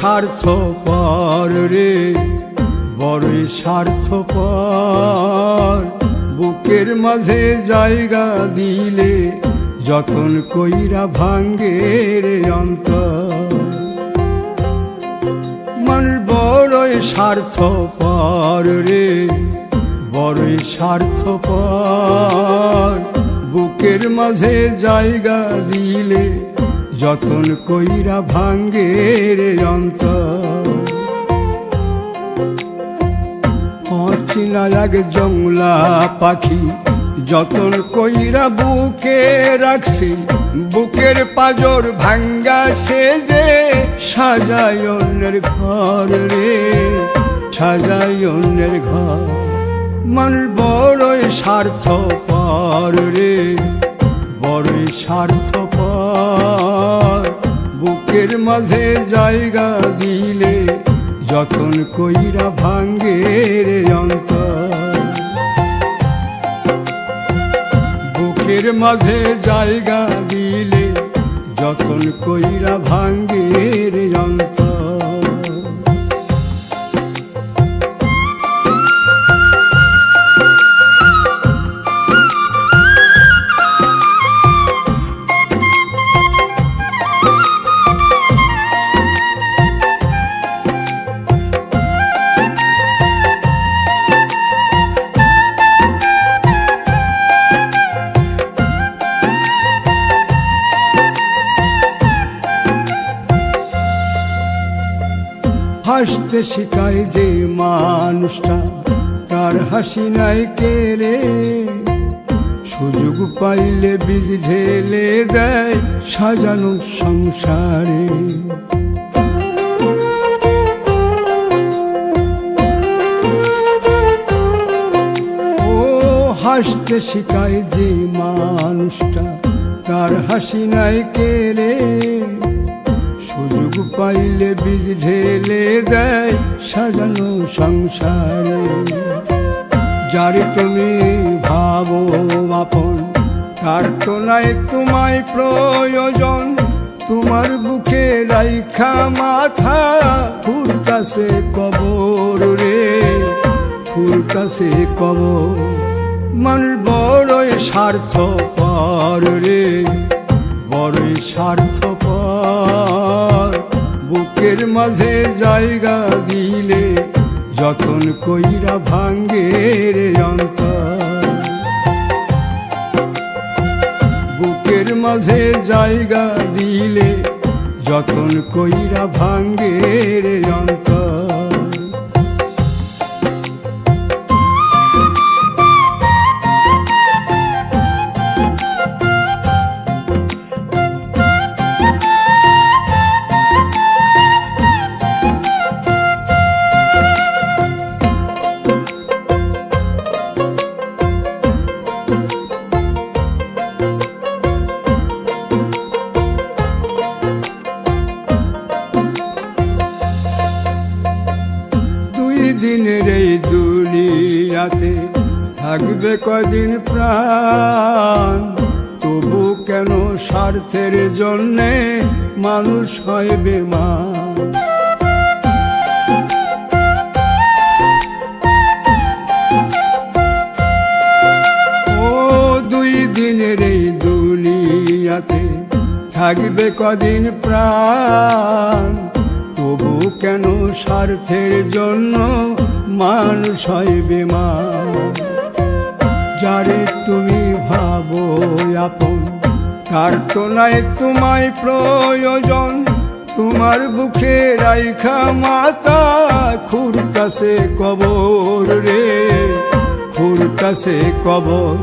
স্বার্থপর রে, বড়ই স্বার্থপর। বুকের মাঝে জায়গা দিলে যতন কইরা ভাঙ্গে রে অন্তর। মানুষ বড়ই স্বার্থপর রে, বড়ই স্বার্থপর। বুকের মাঝে জায়গা দিলে যতন কইরা ভাঙ্গে রে অন্তর। অচিনা এক জংলা পাখি যতন কইরা বুকে রাখছি, বুকের পাজর ভাঙ্গা সে যে সাজায় অন্যের ঘর রে, সাজায় অন্যের ঘর। মানুষ বড়ই স্বার্থপর রে, বড়ই স্বার্থপর। বুকের মাঝে জায়গা দিলে যতন কইরা ভাঙ্গে রে অন্তর। বুকের মাঝে জায়গা দিলে যতন কইরা ভাঙ্গে রে অন্তর। হাসতে শিখায় যে মানুষটা, তার হাসি নাই কেড়ে। সুযোগ পাইলে বীজ ঢেলে দেয় সাজানো সংসারে। ও হাসতে শিখায় যে মানুষটা, তার হাসি নাই কেড়ে। সুযোগ পাইলে বীজ ঢেলে দেয় সাজানো সংসারে। যারে তুমি ভাবো আপন, তার তো নাই তোমায় প্রয়োজন। তোমার বুকে রাইখা মাথা ফুরতাছে কবর রে, ফুরতাছে কবর। মানুষ বড়ই স্বার্থপর রে, বড়ই স্বার্থপর। বুকের মাঝে জায়গা দিলে যতন কইরা ভাঙ্গে রে অন্তর। বুকের মাঝে জায়গা দিলে যতন কইরা ভাঙ্গে রে অন্তর। দিনের এই দুনিয়াতে থাকবে কদিন প্রাণ, তবু কেন স্বার্থের জন্যে মানুষ হয় বেমান। ও দুই দিনের এই দুনিয়াতে থাকবে কদিন প্রাণ, তবু কেন স্বার্থের জন্য মানুষ হয় বেমান। যারে তুমি ভাবো আপন, তার তো নাই তোমায় প্রয়োজন। তোমার বুকে রাইখা মাথা খুঁড়তাছে কবর রে, খুঁড়তাছে কবর।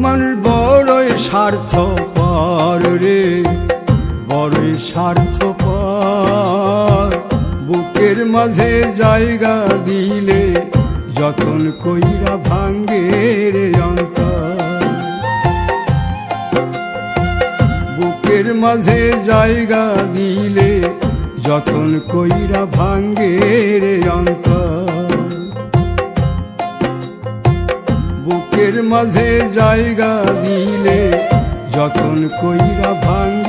মানুষ বড়ই স্বার্থপর রে, বড়ই স্বার্থপর। বুকের মাঝে জায়গা দিলে যতন কইরা ভাঙ্গে রে অন্তর। বুকের মাঝে জায়গা দিলে যতন কইরা ভাঙ্গে রে অন্তর। বুকের মাঝে জায়গা দিলে যতন কইরা ভাঙ্গে